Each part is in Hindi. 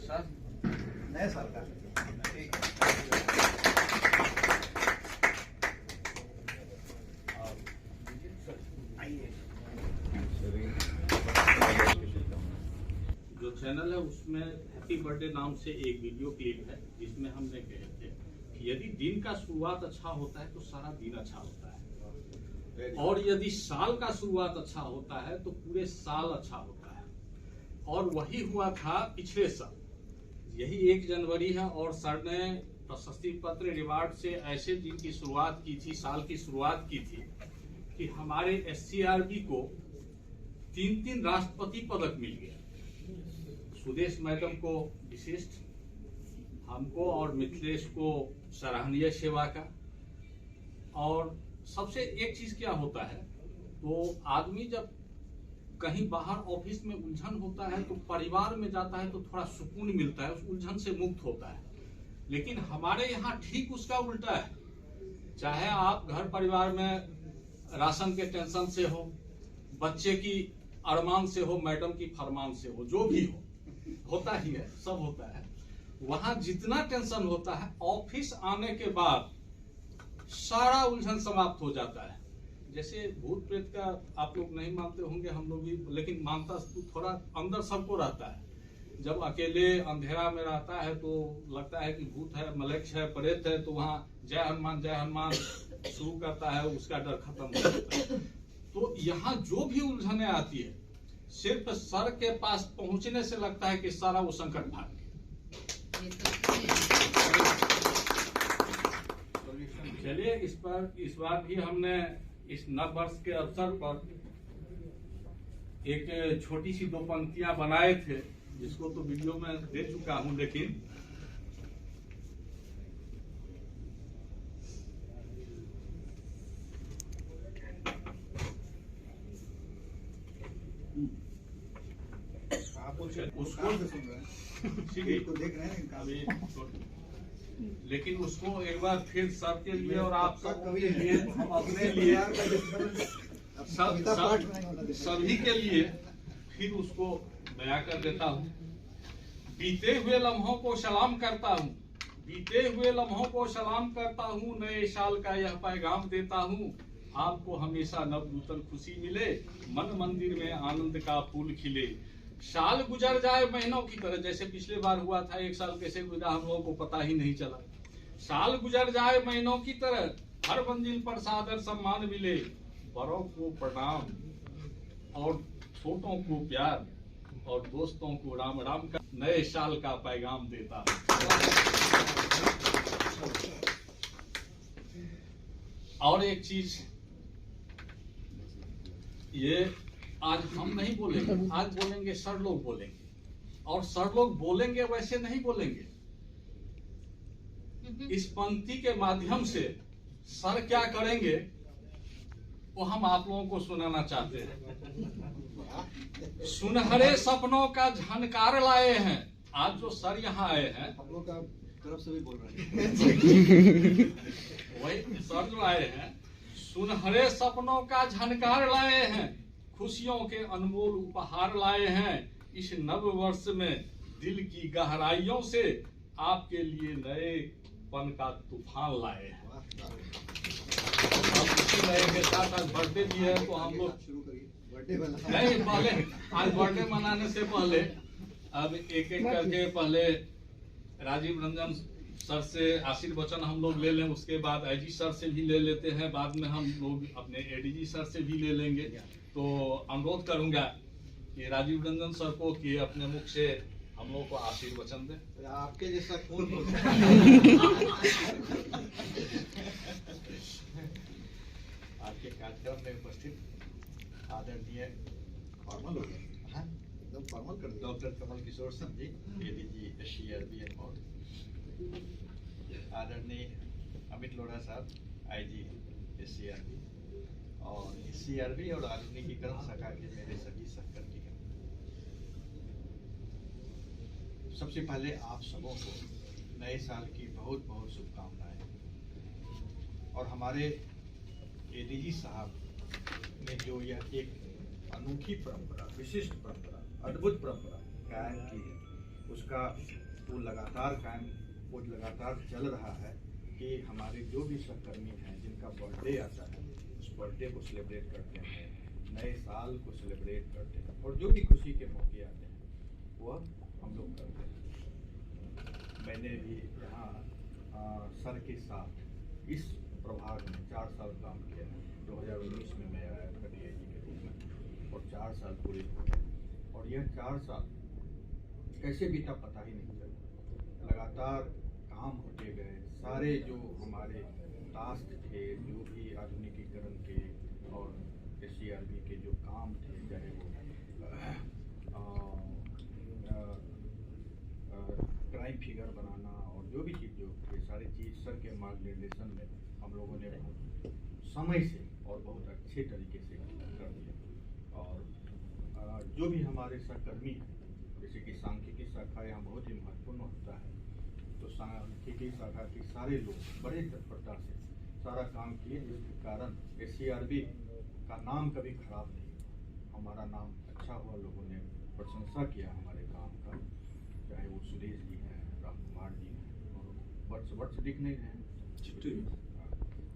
सर नए साल का जो चैनल है उसमें हैप्पी बर्थडे नाम से एक वीडियो क्लिप है जिसमें हमने कहे थे कि यदि दिन का शुरुआत अच्छा होता है तो सारा दिन अच्छा होता है, और यदि साल का शुरुआत अच्छा होता है तो पूरे साल अच्छा होता है। और वही हुआ था पिछले साल। यही 1 जनवरी है और सर ने प्रशस्ति पत्र रिवार्ड से ऐसे दिन की शुरुआत की थी, साल की शुरुआत की थी कि हमारे SCRB को 3 राष्ट्रपति पदक मिल गया। सुदेश मैडम को विशिष्ट, हमको और मिथिलेश को सराहनीय सेवा का। और सबसे एक चीज क्या होता है, तो आदमी जब कहीं बाहर ऑफिस में उलझन होता है तो परिवार में जाता है तो थोड़ा सुकून मिलता है, उस उलझन से मुक्त होता है। लेकिन हमारे यहाँ ठीक उसका उल्टा है। चाहे आप घर परिवार में राशन के टेंशन से हो, बच्चे की अरमान से हो, मैडम की फरमान से हो, जो भी हो, होता ही है, सब होता है। वहां जितना टेंशन होता है ऑफिस आने के बाद सारा उलझन समाप्त हो जाता है। जैसे भूत प्रेत का आप लोग नहीं मानते होंगे, हम लोग भी, लेकिन मानता थोड़ा अंदर सबको रहता है। जब अकेले अंधेरा में रहता है तो लगता है कि भूत है, मलेक्ष है, प्रेत है, तो वहां जय हनुमान शुरू करता है, उसका डर खत्म हो जाता है। तो यहाँ जो भी उलझने आती है सिर्फ सर के पास पहुंचने से लगता है कि सारा वो संकट भाग गया। चलिए, इस बार भी हमने इस नव वर्ष के अवसर पर एक छोटी सी 2 पंक्तियां बनाए थे, जिसको तो वीडियो में दे चुका हूं, लेकिन उसको देख रहे हैं अभी, लेकिन उसको एक बार फिर सबके लिए और आप सबके लिए, अपने लिए, सभी के लिए फिर उसको बयां कर देता हूँ। बीते हुए लम्हों को सलाम करता हूँ, बीते हुए लम्हों को सलाम करता हूँ, नए साल का यह पैगाम देता हूँ, आपको हमेशा नवनूतन खुशी मिले, मन मंदिर में आनंद का फूल खिले। साल गुजर जाए महीनों की तरह, जैसे पिछले बार हुआ था, 1 साल कैसे गुजरा हम लोगों को पता ही नहीं चला। साल गुजर जाए महीनों की तरह, हर मंजिल पर सादर सम्मान मिले, बड़ों को प्रणाम और छोटों को प्यार और दोस्तों को राम राम का नए साल का पैगाम देता है। और एक चीज, ये आज हम नहीं बोलेंगे, आज बोलेंगे सर लोग बोलेंगे, और सर लोग बोलेंगे वैसे नहीं बोलेंगे। इस पंक्ति के माध्यम से सर क्या करेंगे वो हम आप लोगों को सुनाना चाहते हैं। सुनहरे सपनों का झनकार लाए हैं। आज जो सर यहाँ आए हैं, हम लोग का तरफ से भी बोल रहे हैं वही सर जो आए हैं, सुनहरे सपनों का झनकार लाए हैं, खुशियों के अनमोल उपहार लाए हैं, इस नव वर्ष में दिल की गहराइयों से आपके लिए नए पन का तूफान लाए हैं। नए के साथ आज बर्थडे भी है, तो हम लोग शुरू करिए बर्थडे नहीं, पहले आज बर्थडे मनाने से पहले अब एक करके पहले राजीव रंजन सर से आशीर्वचन हम लोग ले लें, उसके बाद IG सर से भी ले लेते हैं, बाद में हम लोग अपने ADG सर से भी ले लेंगे। तो अनुरोध करूंगा कि राजीव रंजन सर को कि अपने मुख से हम लोग को आशीर्वचन दें। आपके जैसा कौन आपके कार्यक्रम में उपस्थित आदरणीय फॉर्मल हो गया, एकदम फॉर्मल कर दिया। Doctor Kamal Kishore Singh ji, ADG SCRB और आदरणीय अमित लोढ़ा साहब, IG SCRB और SCRB और आधुनिकीकरण शाखा के मेरे सभी सहकर्मी। सबसे पहले आप सबों को नए साल की बहुत बहुत शुभकामनाएं। और हमारे ADG साहब ने जो यह एक अनूठी परंपरा, विशिष्ट परंपरा, अद्भुत परंपरा कायम की है, उसका वो लगातार चल रहा है कि हमारे जो भी सहकर्मी हैं जिनका बर्थडे आता है उस बर्थडे को सेलिब्रेट करते हैं, नए साल को सेलिब्रेट करते हैं और जो भी खुशी के मौके आते हैं वो हम लोग करते हैं। मैंने भी यहाँ सर के साथ इस प्रभाग में 4 साल काम किया है। 2019 में मैं आया था DIG के रूप में और 4 साल पूरे हो गए और यह 4 साल कैसे बीता पता ही नहीं चला। लगातार काम होते गए, सारे जो हमारे टास्क थे, जो भी आधुनिकीकरण के और SCRB के जो काम थे, चाहे वो क्राइम फिगर बनाना और जो भी चीज़ जो थे, सारी चीज़ सर के मार्गदर्शन में हम लोगों ने बहुत समय से और बहुत अच्छे तरीके से कर दिया। और जो भी हमारे सहकर्मी हैं, जैसे कि सांख्यिकी शाखा यहाँ बहुत ही महत्वपूर्ण होता है, तो सांख्यिकी शाखा के सारे लोग बड़े तत्परता से सारा काम किए, जिसके कारण SCRB का नाम कभी खराब नहीं हुआ। हमारा नाम अच्छा हुआ, लोगों ने प्रशंसा किया हमारे काम का, चाहे वो सुरेश जी हैं, राम कुमार जी हैं और वर्ष दिख नहीं रहे हैं,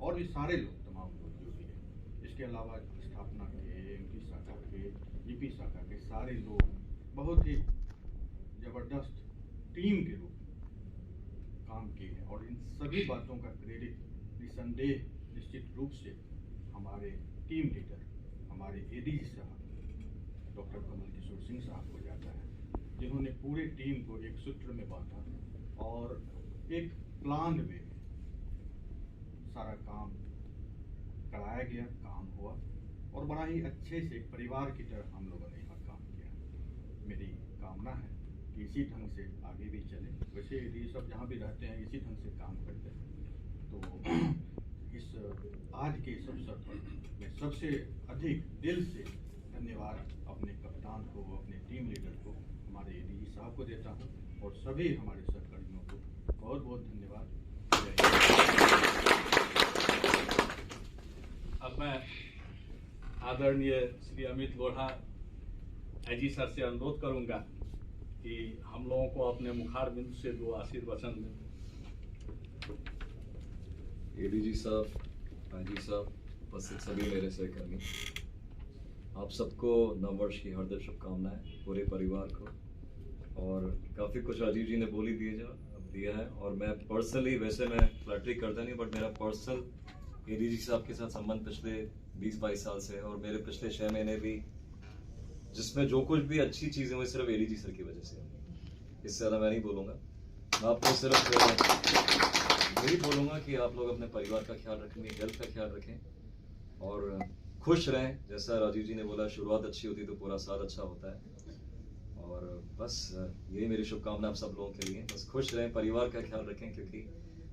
और भी सारे लोग, तमाम लोग जो भी हैं। इसके अलावा स्थापना के, MP शाखा के, GP शाखा के सारे लोग बहुत ही जबरदस्त टीम के रूप में काम किए हैं और इन सभी बातों का क्रेडिट निसंदेह निश्चित रूप से हमारे टीम लीडर, हमारे ADG साहब डॉक्टर कमल किशोर सिंह साहब को जाता है, जिन्होंने पूरे टीम को एक सूत्र में बांधा और एक प्लान में सारा काम कराया गया, काम हुआ और बड़ा ही अच्छे से परिवार की तरह हम लोगों ने यहाँ काम किया। मेरी कामना है कि इसी ढंग से आगे भी चले। वैसे ये सब जहाँ भी रहते हैं इसी ढंग से काम करते हैं। तो इस आज के इस अवसर पर मैं सबसे अधिक दिल से धन्यवाद अपने कप्तान को, अपने टीम लीडर को, हमारे ADG साहब को देता हूँ और सभी हमारे सहकर्मियों को बहुत बहुत धन्यवाद। अब मैं आदरणीय श्री अमित लोढ़ा IG सर से अनुरोध करूंगा कि हम लोगों को अपने मुखार बिंदु से 2 आशीर्वचन दें। ADG साहब, IG साहब, उपस्थित सभी मेरे सहकर्मी, आप सबको नववर्ष की हार्दिक शुभकामनाएं, पूरे परिवार को। और काफ़ी कुछ राजीव जी ने बोली दिया है और मैं पर्सनली, वैसे मैं फ्लैटरी करता नहीं, बट मेरा पर्सनल ADG साहब के साथ संबंध पिछले 20-22 साल से है और मेरे पिछले 6 महीने भी जिसमें जो कुछ भी अच्छी चीज़ें हुई सिर्फ ADG सर की वजह से। इससे ज़्यादा मैं नहीं बोलूँगा। मैं आपको सिर्फ यही बोलूँगा कि आप लोग अपने परिवार का ख्याल रखें, अपनी हेल्थ का ख्याल रखें और खुश रहें। जैसा राजीव जी ने बोला, शुरुआत अच्छी होती तो पूरा साल अच्छा होता है। और बस यही मेरी शुभकामना आप सब लोगों के लिए। बस खुश रहें, परिवार का ख्याल रखें, क्योंकि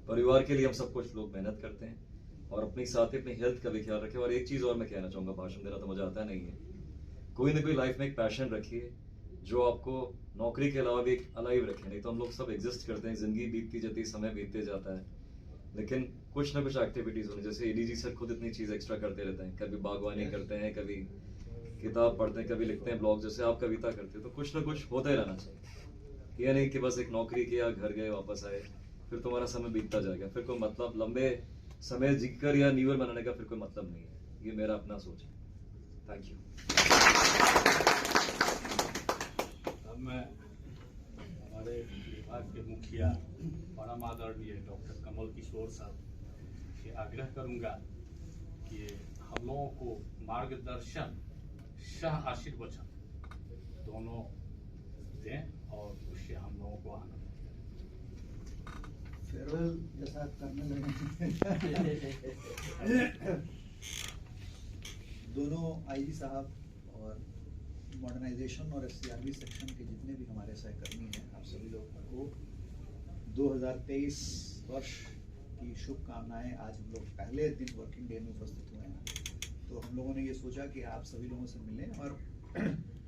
परिवार के लिए हम सब कुछ लोग मेहनत करते हैं और अपने साथ ही अपनी हेल्थ का भी ख्याल रखें। और एक चीज़ और मैं कहना चाहूँगा, भाषण देना तो मुझे आता नहीं है, कोई ना कोई लाइफ में एक पैशन रखिए जो आपको नौकरी के अलावा भी एक अलाइव रखे। नहीं तो हम लोग सब एग्जिस्ट करते हैं, ज़िंदगी बीतती जाती है, समय बीतते जाता है, लेकिन कुछ ना कुछ एक्टिविटीज़ होनी। जैसे ADG सर खुद इतनी चीज़ एक्स्ट्रा करते रहते हैं, कभी बागवानी करते हैं, कभी किताब पढ़ते हैं, कभी लिखते हैं ब्लॉग, जैसे आप कविता करते हो। तो कुछ ना कुछ होता ही रहना चाहिए। यह नहीं कि बस एक नौकरी किया, घर गए, वापस आए, फिर तुम्हारा समय बीतता जाएगा, फिर कोई मतलब लंबे समय जीकर या न्यू ईयर मनाने का फिर कोई मतलब नहीं है। ये मेरा अपना सोच है। Thank you. अब मैं हमारे विभाग के मुखिया परम आदरणीय डॉक्टर कमल किशोर साहब से आग्रह करूंगा कि हम लोगों को मार्गदर्शन सह आशीर्वचन दोनों दें और उससे हम लोगों को आनंद फेयरवेल जैसा करने लगे। दोनों IG साहब और मॉडर्नाइजेशन और SCRB सेक्शन के जितने भी हमारे सहकर्मी हैं, आप सभी लोगों को 2023 वर्ष की शुभकामनाएं। आज हम लोग पहले दिन वर्किंग डे में उपस्थित हुए हैं, तो हम लोगों ने ये सोचा कि आप सभी लोगों से मिलें और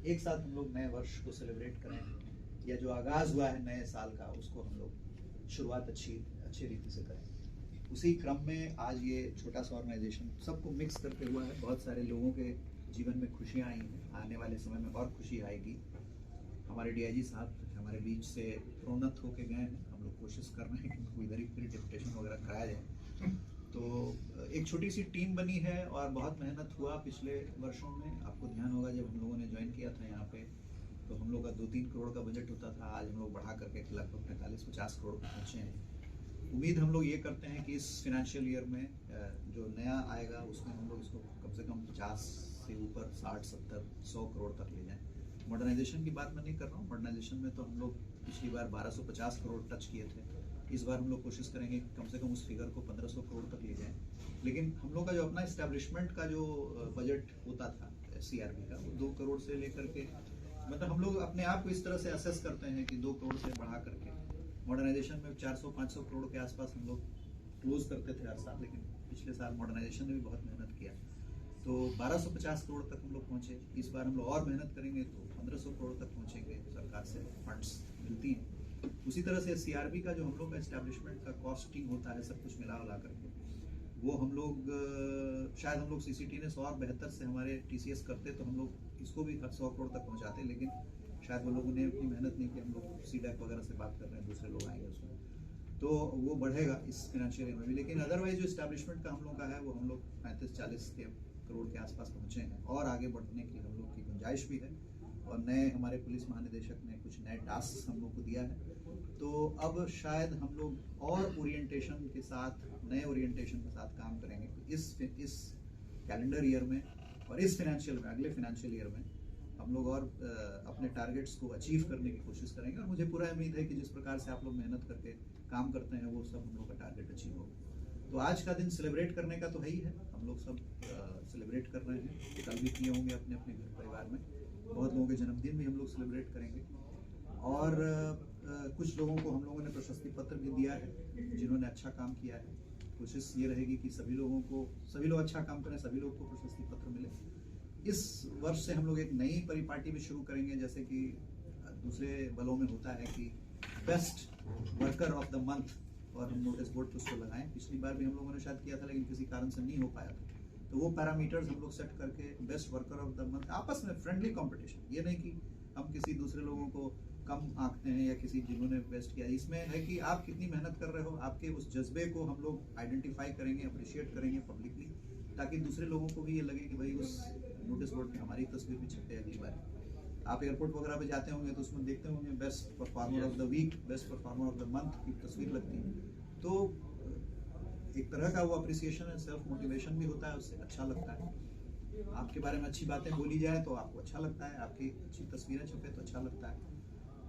एक साथ हम लोग नए वर्ष को सेलिब्रेट करें, या जो आगाज़ हुआ है नए साल का उसको हम लोग शुरुआत अच्छी रीति से करें। उसी क्रम में आज ये छोटा सा ऑर्गेनाइजेशन सबको मिक्स करके हुआ है। बहुत सारे लोगों के जीवन में खुशियाँ आई हैं, आने वाले समय में और खुशी आएगी। हमारे DIG साहब हमारे बीच से प्रोन्नत होके गए हैं। हम लोग कोशिश कर रहे हैं कि उनको इधर ही फिर डिप्यूटेशन वगैरह कराया जाए। तो एक छोटी सी टीम बनी है और बहुत मेहनत हुआ पिछले वर्षों में। आपको ध्यान होगा जब हम लोगों ने ज्वाइन किया था यहाँ पे तो हम लोग का 2-3 करोड़ का बजट होता था, आज हम लोग बढ़ा करके लगभग 45-50 करोड़ पे पहुँचे हैं। उम्मीद हम लोग ये करते हैं कि इस फिनेंशियल ईयर में जो नया आएगा उसमें हम लोग इसको कम से कम 50 से ऊपर 60-70-100 करोड़ तक ले जाएं। मॉडर्नाइजेशन की बात मैं नहीं कर रहा हूँ, मॉडर्नाइजेशन में तो हम लोग पिछली बार 1250 करोड़ टच किए थे। इस बार हम लोग कोशिश करेंगे कि कम से कम उस फिगर को 1500 करोड़ तक ले जाएं। लेकिन हम लोग का जो अपना इस्टेब्लिशमेंट का जो बजट होता था CRB का, वो 2 करोड़ से लेकर के, मतलब हम लोग अपने आप को इस तरह से असेस करते हैं कि 2 करोड़ से बढ़ा करके मॉडर्नाइजेशन में 400-500 करोड़ के आसपास हम लोग क्लोज करते थे हर साल। लेकिन पिछले साल मॉडर्नाइजेशन ने भी बहुत मेहनत किया तो 1250 करोड़ तक हम लोग पहुंचे। इस बार हम लोग और मेहनत करेंगे तो 1500 करोड़ तक पहुंचेंगे। सरकार से फंड्स मिलती हैं। उसी तरह से CRB का जो हम लोग का एस्टेब्लिशमेंट का कॉस्टिंग होता है सब कुछ मिला करके, वो हम लोग शायद हम लोग CCTNS और बेहतर से हमारे TCS करते तो हम लोग इसको भी 100 करोड़ तक पहुंचाते। लेकिन शायद वो लोगों ने उतनी मेहनत नहीं की। हम लोग CDAC वगैरह से बात कर रहे हैं, दूसरे लोग आएंगे उसमें तो वो बढ़ेगा इस फाइनेंशियल ईयर में भी। लेकिन अदरवाइज जो इस्टेब्लिशमेंट का हम लोग का है वो हम लोग 35-40 करोड़ के आसपास पहुंचे हैं और आगे बढ़ने की हम लोग की गुंजाइश भी है। और नए हमारे पुलिस महानिदेशक ने कुछ नए टास्क हम लोग को दिया है तो अब शायद हम लोग और ओरिएंटेशन के साथ, नए ओरिएंटेशन के साथ काम करेंगे। तो इस कैलेंडर ईयर में और इस फाइनेंशियल में, अगले फाइनेंशियल ईयर में हम लोग और अपने टारगेट्स को अचीव करने की कोशिश करेंगे। और मुझे पूरा उम्मीद है कि जिस प्रकार से आप लोग मेहनत करके काम करते हैं वो सब हम लोग का टारगेट अचीव होगा। तो आज का दिन सेलिब्रेट करने का तो है ही है, हम लोग सब सेलिब्रेट कर रहे हैं। कल भी किए होंगे अपने अपने घर परिवार में, बहुत लोगों के जन्मदिन भी हम लोग सेलिब्रेट करेंगे। और कुछ लोगों को हम लोगों ने प्रशस्ति पत्र भी दिया है जिन्होंने अच्छा काम किया है। कोशिश ये रहेगी कि सभी लोग अच्छा काम करें, सभी लोग को प्रशस्ति पत्र मिले। इस वर्ष से हम लोग एक नई परिपाटी भी शुरू करेंगे, जैसे कि दूसरे बलों में होता है कि best worker of the month, और हम नोटिस बोर्ड पर उसको लगाएं। पिछली बार भी हम लोगों ने शायद किया था लेकिन किसी कारण से नहीं हो पाया था। तो वो पैरामीटर्स हम लोग सेट करके best worker of the month, आपस में फ्रेंडली कंपटीशन, ये नहीं कि हम किसी दूसरे लोगों को कम आंकते हैं या किसी जिन्होंने बेस्ट किया। इसमें है कि आप कितनी मेहनत कर रहे हो, आपके उस जज्बे को हम लोग आइडेंटिफाई करेंगे, अप्रिशिएट करेंगे पब्लिकली, ताकि दूसरे लोगों को भी ये लगे कि भाई उस नोटिस बोर्ड पे हमारी तस्वीर भी छपे अगली बार। आप एयरपोर्ट वगैरह पे जाते होंगे तो उसमें देखते होंगे best performer of the week, best performer of the month की तस्वीर लगती है। तो एक तरह का वो अप्रिसिएशन है, सेल्फ मोटिवेशन भी होता है, उससे अच्छा लगता है। आपके बारे में अच्छी बातें बोली जाए तो आपको अच्छा लगता है, आपकी अच्छी तस्वीरें छपे तो अच्छा लगता है।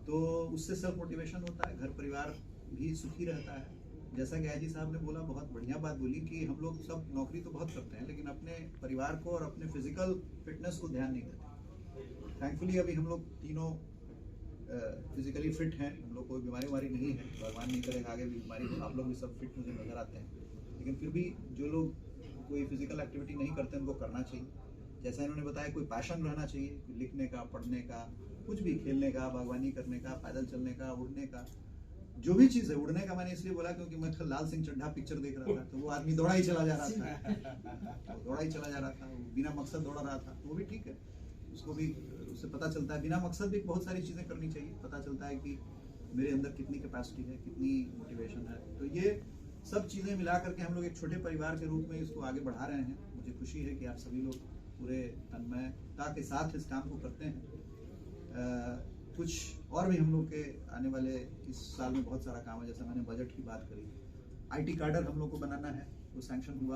तो उससे सेल्फ मोटिवेशन होता है, घर परिवार भी सुखी रहता है। जैसा कि आईजी साहब ने बोला, बहुत बढ़िया बात बोली कि हम लोग सब नौकरी तो बहुत करते हैं लेकिन अपने परिवार को और अपने फिजिकल फिटनेस को ध्यान नहीं देते। थैंकफुली अभी हम लोग तीनों फिजिकली फिट हैं, हम लोग कोई बीमारी नहीं है, भगवान नहीं करेगा आगे भी बीमारी हो। आप लोग भी सब फिट मुझे नज़र आते हैं, लेकिन फिर भी जो लोग कोई फिजिकल एक्टिविटी नहीं करते उनको करना चाहिए। जैसा इन्होंने बताया, कोई पैशन रहना चाहिए, कोई लिखने का, पढ़ने का, कुछ भी, खेलने का, बागवानी करने का, पैदल चलने का, उड़ने का, जो भी चीज़ है। उड़ने का मैंने इसलिए बोला क्योंकि मैं लाल सिंह चड्ढा पिक्चर देख रहा था तो वो आदमी दौड़ा ही चला जा रहा था, वो बिना मकसद दौड़ा रहा था, तो वो भी ठीक है, उसको भी उससे पता चलता है बिना मकसद भी बहुत सारी चीज़ें करनी चाहिए। पता चलता है कि मेरे अंदर कितनी कैपेसिटी है, कितनी मोटिवेशन है। तो ये सब चीज़ें मिला करके हम लोग एक छोटे परिवार के रूप में इसको आगे बढ़ा रहे हैं। मुझे खुशी है कि आप सभी लोग पूरे तन्मयता के साथ इस काम को करते हैं। कुछ और भी हम लोग के आने वाले इस साल में बहुत सारा काम है। जैसे मैंने बजट की बात करी, IT कार्डर हम लोग को बनाना है, वो सैंक्शन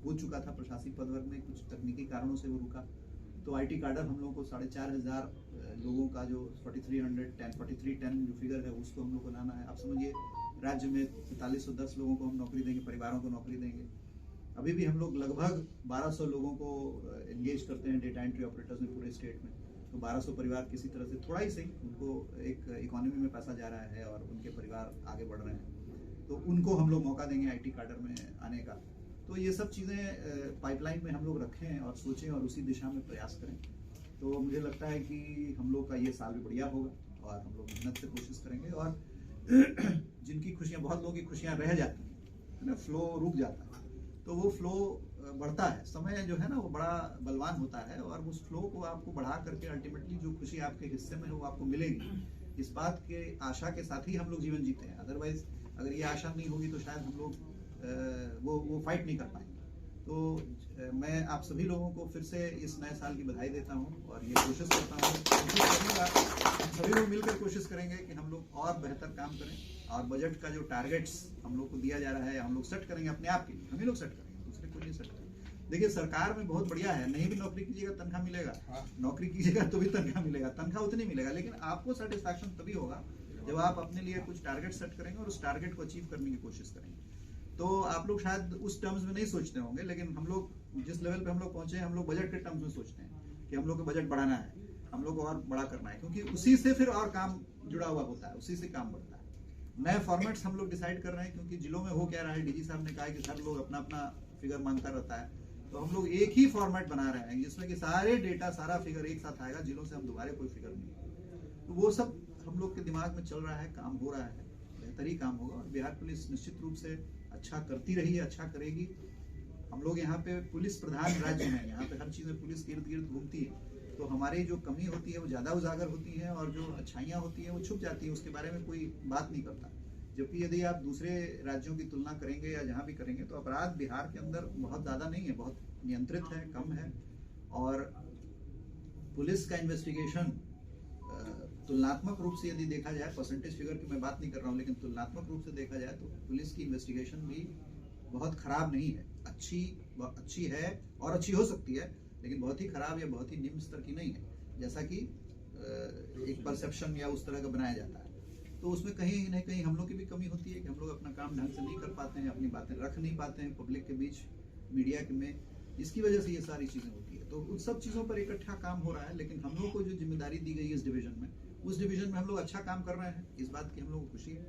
हो चुका था प्रशासनिक पदवर्ग में, कुछ तकनीकी कारणों से वो रुका। तो IT कार्डर हम लोग को 4500 लोगों का जो 4310 जो फिगर है उसको हम लोग को लाना है। आप समझिए राज्य में 4510 लोगों को हम नौकरी देंगे, परिवारों को नौकरी देंगे। अभी भी हम लोग लगभग 1200 लोगों को एंगेज करते हैं डेटा एंट्री ऑपरेटर्स में पूरे स्टेट में। तो 1200 परिवार किसी तरह से थोड़ा ही सही, उनको एक इकोनॉमी में पैसा जा रहा है और उनके परिवार आगे बढ़ रहे हैं, तो उनको हम लोग मौका देंगे IT कार्डर में आने का। तो ये सब चीज़ें पाइपलाइन में हम लोग रखें और सोचें और उसी दिशा में प्रयास करें। तो मुझे लगता है कि हम लोग का ये साल भी बढ़िया होगा और हम लोग मेहनत से कोशिश करेंगे। और जिनकी खुशियाँ, बहुत लोगों की खुशियाँ रह जाती हैं ना, फ्लो रुक जाता है, तो वो फ्लो बढ़ता है। समय जो है ना वो बड़ा बलवान होता है और उस फ्लो को आपको बढ़ा करके अल्टीमेटली जो खुशी आपके हिस्से में है वो आपको मिलेगी। इस बात के आशा के साथ ही हम लोग जीवन जीते हैं। अदरवाइज अगर ये आशा नहीं होगी तो शायद हम लोग वो फाइट नहीं कर पाएंगे। तो मैं आप सभी लोगों को फिर से इस नए साल की बधाई देता हूँ और ये कोशिश करता हूँ, कोशिश करूँगा हम सभी लोग मिलकर कोशिश करेंगे कि हम लोग और बेहतर काम करें और बजट का जो टारगेट्स हम लोग को दिया जा रहा है हम लोग सेट करेंगे अपने आप के लिए, हम ही लोग सेट करेंगे, दूसरे कोई नहीं सेट करेंगे। देखिए सरकार में बहुत बढ़िया है, नहीं भी नौकरी कीजिएगा तनख्वाह मिलेगा, नौकरी कीजिएगा तो भी तनख्वाह मिलेगा, तनख्वाह उतनी मिलेगा, लेकिन आपको सेटिस्फैक्शन तभी होगा जब आप अपने लिए कुछ टारगेट सेट करेंगे और उस टारगेट को अचीव करने की कोशिश करेंगे। तो आप लोग शायद उस टर्म्स में नहीं सोचते होंगे, लेकिन हम लोग जिस लेवल पे हम लोग पहुंचे हैं हम लोग बजट के टर्म्स में सोचते हैं कि हम लोग को बजट बढ़ाना है, हम लोग को और बड़ा करना है, क्योंकि उसी से फिर और काम जुड़ा हुआ होता है, उसी से काम बढ़ता है। नए फॉर्मेट्स हम लोग डिसाइड कर रहे हैं, क्योंकि जिलों में हो क्या रहा है, डीजी साहब ने कहा कि हर लोग अपना अपना फिगर मांगता रहता है, तो हम लोग एक ही फॉर्मेट बना रहे हैं जिसमें कि सारे डेटा सारा फिगर एक साथ आएगा, जिलों से हम दोबारा कोई फिगर नहीं। तो वो सब हम लोग के दिमाग में चल रहा है, काम हो रहा है, बेहतर ही काम होगा और बिहार पुलिस निश्चित रूप से अच्छा करती रही है, अच्छा करेगी। हम लोग यहाँ पे पुलिस प्रधान राज्य हैं, यहाँ पे हर चीज में पुलिस इर्द गिर्द घूमती है, तो हमारी जो कमी होती है वो ज्यादा उजागर होती है और जो अच्छाइयाँ होती है वो छुप जाती है, उसके बारे में कोई बात नहीं करता। जबकि यदि आप दूसरे राज्यों की तुलना करेंगे या जहाँ भी करेंगे तो अपराध बिहार के अंदर बहुत ज्यादा नहीं है, बहुत नियंत्रित है, कम है। और पुलिस का इन्वेस्टिगेशन तुलनात्मक रूप से यदि देखा जाए, परसेंटेज फिगर की मैं बात नहीं कर रहा हूँ, लेकिन तुलनात्मक रूप से देखा जाए तो पुलिस की इन्वेस्टिगेशन भी बहुत खराब नहीं है, अच्छी है और अच्छी हो सकती है, लेकिन बहुत ही खराब या बहुत ही निम्न स्तर की नहीं है, जैसा कि एक परसेप्शन या उस तरह का बनाया जाता है। तो उसमें कहीं न कहीं हम लोग की भी कमी होती है कि हम लोग अपना काम ढंग से नहीं कर पाते हैं, अपनी बातें रख नहीं पाते हैं पब्लिक के बीच, मीडिया के में, इसकी वजह से ये सारी चीजें होती है। तो उन सब चीजों पर इकट्ठा काम हो रहा है, लेकिन हम लोग को जो जिम्मेदारी दी गई है इस डिवीजन में, उस डिवीजन में हम लोग अच्छा काम कर रहे हैं, इस बात की हम लोग को खुशी है।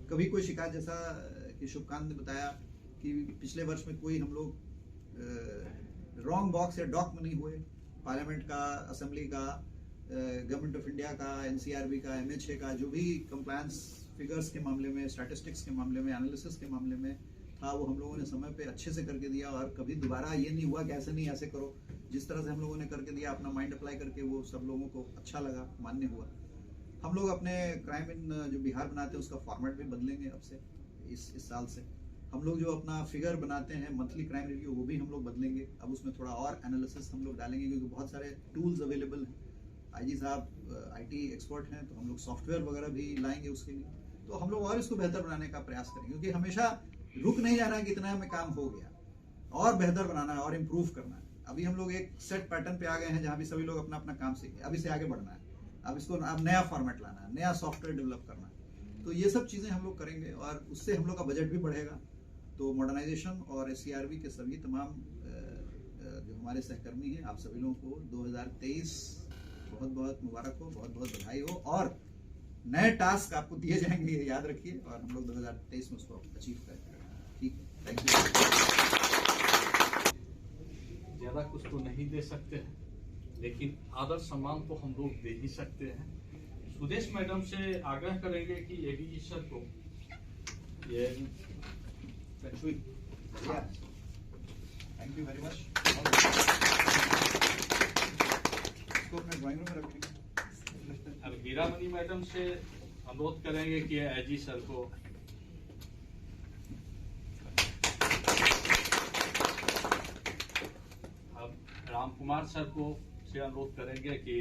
कभी कोई शिकायत, जैसा कि शुभकांत ने बताया कि पिछले वर्ष में कोई हम लोग रॉन्ग बॉक्स या डॉक में नहीं हुए, पार्लियामेंट का, असेंबली का, गवर्नमेंट ऑफ इंडिया का, एनसीआरबी का, MHA का, जो भी कंप्लायंस फिगर्स के मामले में, स्टैटिस्टिक्स के मामले में, एनालिसिस के मामले में था, वो हम लोगों ने समय पे अच्छे से करके दिया और कभी दोबारा ये नहीं हुआ कि ऐसे नहीं ऐसे करो। जिस तरह से हम लोगों ने करके दिया, अपना माइंड अप्लाई करके, वो सब लोगों को अच्छा लगा, मान्य हुआ। हम लोग अपने क्राइम इन जो बिहार बनाते हैं उसका फॉर्मेट भी बदलेंगे अब से, इस साल से। हम लोग जो अपना फिगर बनाते हैं मंथली क्राइम रिव्यू, वो भी हम लोग बदलेंगे। अब उसमें थोड़ा और एनालिसिस हम लोग डालेंगे, क्योंकि बहुत सारे टूल्स अवेलेबल हैं। IG साहब IT एक्सपर्ट हैं, तो हम लोग सॉफ्टवेयर वगैरह भी लाएंगे उसके लिए। तो हम लोग और इसको बेहतर बनाने का प्रयास करेंगे, क्योंकि हमेशा रुक नहीं जाना है कि इतना हमें काम हो गया, और बेहतर बनाना है और इम्प्रूव करना है। अभी हम लोग एक सेट पैटर्न पे आ गए हैं जहाँ भी सभी लोग अपना अपना काम सीखे, अब इसे आगे बढ़ना है, अब इसको अब नया फॉर्मेट लाना है, नया सॉफ्टवेयर डेवलप करना है। तो ये सब चीजें हम लोग करेंगे और उससे हम लोग का बजट भी बढ़ेगा। तो मॉडर्नाइजेशन और SCRB के सभी तमाम जो हमारे सहकर्मी हैं, आप सभी लोगों को 2023 बहुत बहुत मुबारक हो, बहुत बहुत बधाई हो, और नए टास्क आपको दिए जाएंगे, ये याद रखिए, और हम लोग 2023 में उसको अचीव करेंगे। ठीक है, थैंक यू। ज्यादा कुछ तो नहीं दे सकते हैं, लेकिन आदर सम्मान तो हम लोग दे ही सकते हैं। सुदेश मैडम से आग्रह करेंगे कि ADG सर को ये थैंक यू वेरी मच। इसको अपने ड्राइंग रूम में रखेंगे। अब हीरामणि मैडम से अनुरोध करेंगे कि AG सर को अब राम कुमार सर को से अनुरोध करेंगे कि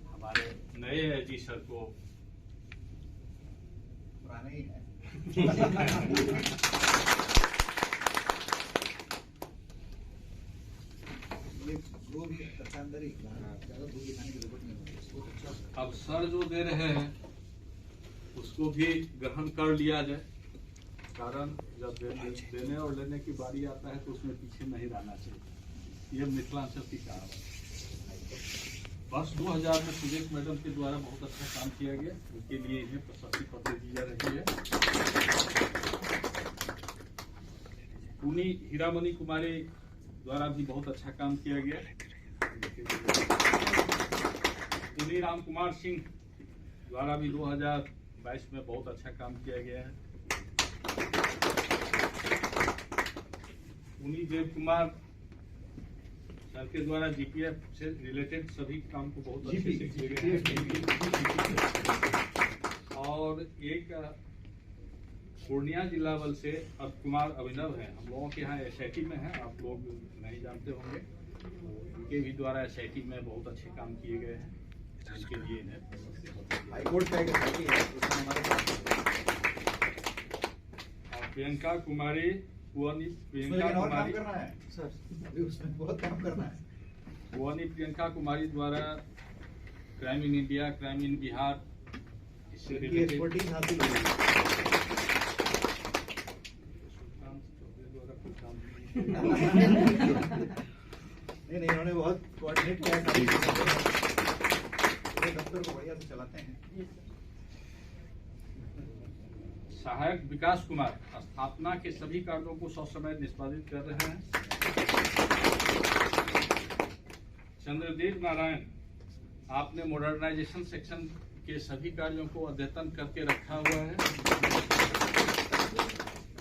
हमारे नए AG सर को, पुराने ही है ये ग्रो भी अच्छा अंदर ही, ज्यादा दूर दिखाने की जरूरत नहीं है इसको। अच्छा, अब सर जो दे रहे हैं उसको भी ग्रहण कर लिया जाए, कारण जब देने और लेने की बारी आता है तो उसमें पीछे नहीं रहना चाहिए। ये मिथिलांचल की कहावत। वर्ष 2000 में सुदेश मैडम के द्वारा बहुत अच्छा काम किया गया, उनके लिए इन्हें प्रशस्ति पत्र दी जा रही है। पुनी हीरामणि कुमारी द्वारा भी बहुत अच्छा काम किया गया। पुनी राम कुमार सिंह द्वारा भी 2022 में बहुत अच्छा काम किया गया है। पुनी देव कुमार सर के द्वारा जीपीएफ से रिलेटेड सभी काम को बहुत अच्छे GP, से किए गए हैं। और एक पूर्णिया जिला बल से अब कुमार अभिनव है, हम लोगों के यहाँ एसआईटी में है, आप लोग नहीं जानते होंगे, उनके भी द्वारा एसआईटी में बहुत अच्छे काम किए गए हैं, इसके लिए इन्हें हाईकोर्ट का एक SIT है, उसमें हमारे पास और प्रियंका कुमारी उसमें प्रियंका लेकिन और काम कुमारी करना है सर, अभी उसमें बहुत काम करना है। प्रियंका कुमारी द्वारा क्राइम इन इंडिया, क्राइम इन बिहार, इससे इनकी रिलेटेड एक्सपर्टीज हासिल हुई है। नहीं उन्होंने बहुत कोऑर्डिनेट किया है, पूरे दफ्तर को बढ़िया से चलाते हैं। सहायक विकास कुमार स्थापना के सभी कार्यों को ससमय निष्पादित कर रहे हैं। चंद्रदेव नारायण, आपने मॉडर्नाइजेशन सेक्शन के सभी कार्यों को अद्यतन करके रखा हुआ है।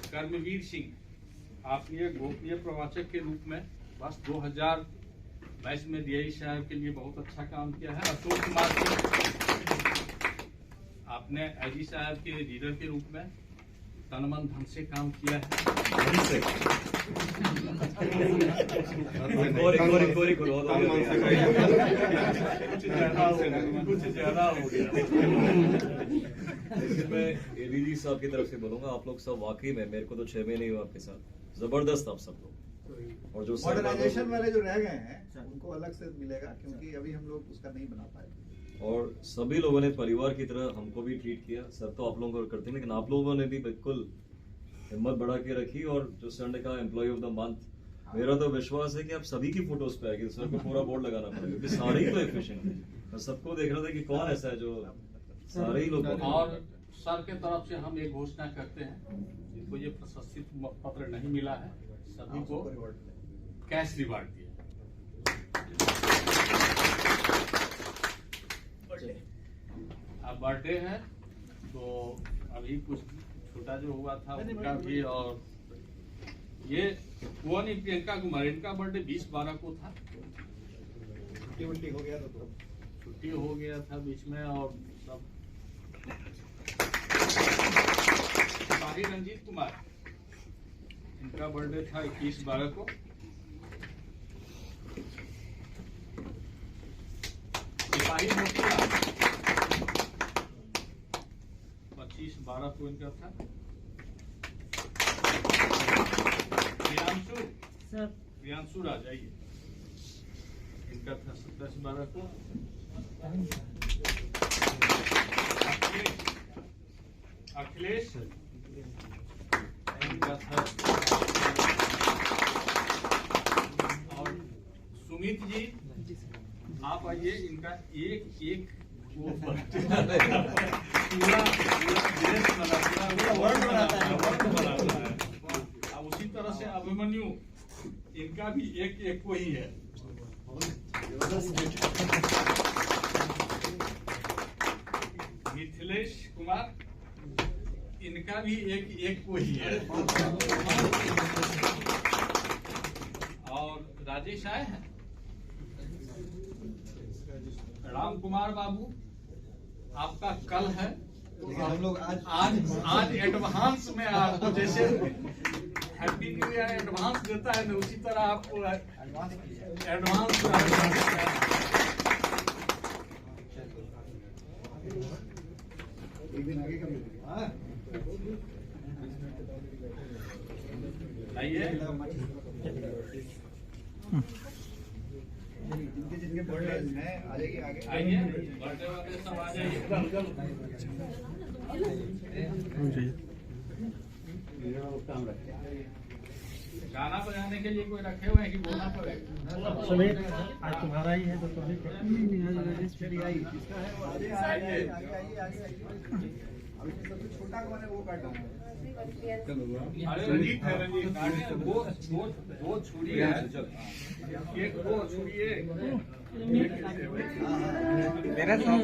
कर्मवीर सिंह, आपने गोपनीय प्रवाचक के रूप में बस 2022 में डीआई साहब के लिए बहुत अच्छा काम किया है। अशोक कुमार सिंह, आपने आईजी साहब के लीडर के रूप में तन मन धन से काम किया है। कुछ ज्यादा हो गया। मैं एडीजी साहब की तरफ से बोलूंगा, आप लोग सब वाकई में, मेरे को तो 6 महीने हुए आपके साथ, जबरदस्त आप सब लोग। और जो मॉडर्नाइजेशन वाले जो रह गए हैं उनको अलग से मिलेगा, क्योंकि अभी हम लोग उसका नहीं बना पाए। और सभी लोगों ने परिवार की तरह हमको भी ट्रीट किया। सर तो आप लोगों को करते हैं, लेकिन आप लोगों ने भी बिल्कुल हिम्मत बढ़ा के रखी। और जो सर ने कहा एम्प्लॉय ऑफ द मंथ, मेरा तो विश्वास है कि आप सभी की फोटोज पे आएगी, सर को पूरा बोर्ड लगाना पड़ेगा, क्योंकि सारे ही तो एफिशिएंट है। मैं सबको देख रहा था कि कौन ऐसा है जो सारे ही लोग। और सर के तरफ से हम एक घोषणा करते हैं, जिनको ये प्रशस्ति पत्र नहीं मिला है सभी को कैश रिवार्ड दिया। अब बर्थडे है तो अभी कुछ छोटा जो हुआ था उनका भी, और ये वो नहीं प्रियंका कुमार, इनका बर्थडे 20/12 को था। छुट्टी हो गया तो छुट्टी हो गया था बीच में और सब। सिपाही रंजीत कुमार, इनका बर्थडे था 21/12 को। सिपाही मोतीलाल 25/12 को इनका था। प्रियांशु राजा, ये इनका था 27/12 को। अखिलेश इनका था। और सुमित जी, आप आइए, इनका एक वो पूरा देश बना, पूरा वर्ल्ड बनाता है। अब उसी तरह से अभिमन्यु, इनका भी एक को ही है। मिथिलेश कुमार, इनका भी एक को ही है। और राजेश आए हैं। राम कुमार बाबू, आपका कल है, लेकिन हम लोग आज एडवांस में आपको जैसे हैप्पी न्यू ईयर एडवांस देता है ना, उसी तरह आपको एडवांस एक दिन आगे का आइए। जिनके बर्थडे हैं आ जाइए आगे। आइए, बर्थडे वाले सब आ जाइए। गाना बजाने के लिए कोई रखे हुए हैं कि बोलना पड़ेगा? सुमित, आज तुम्हारा ही है तो तुम्हें चलिए आइए, किसका है वो आगे आइए। अभी सबसे छोटा कौन है वो काटना है। अरे रंजीत है, रंजीत वो छुरी है, एक वो छुरी है। मेरा साथ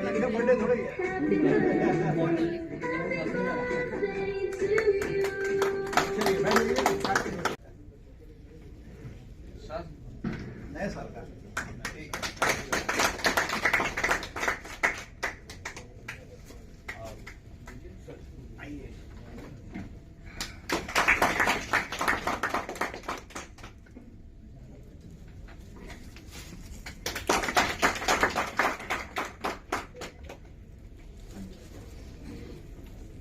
इनका बर्थडे थोड़ा ही है।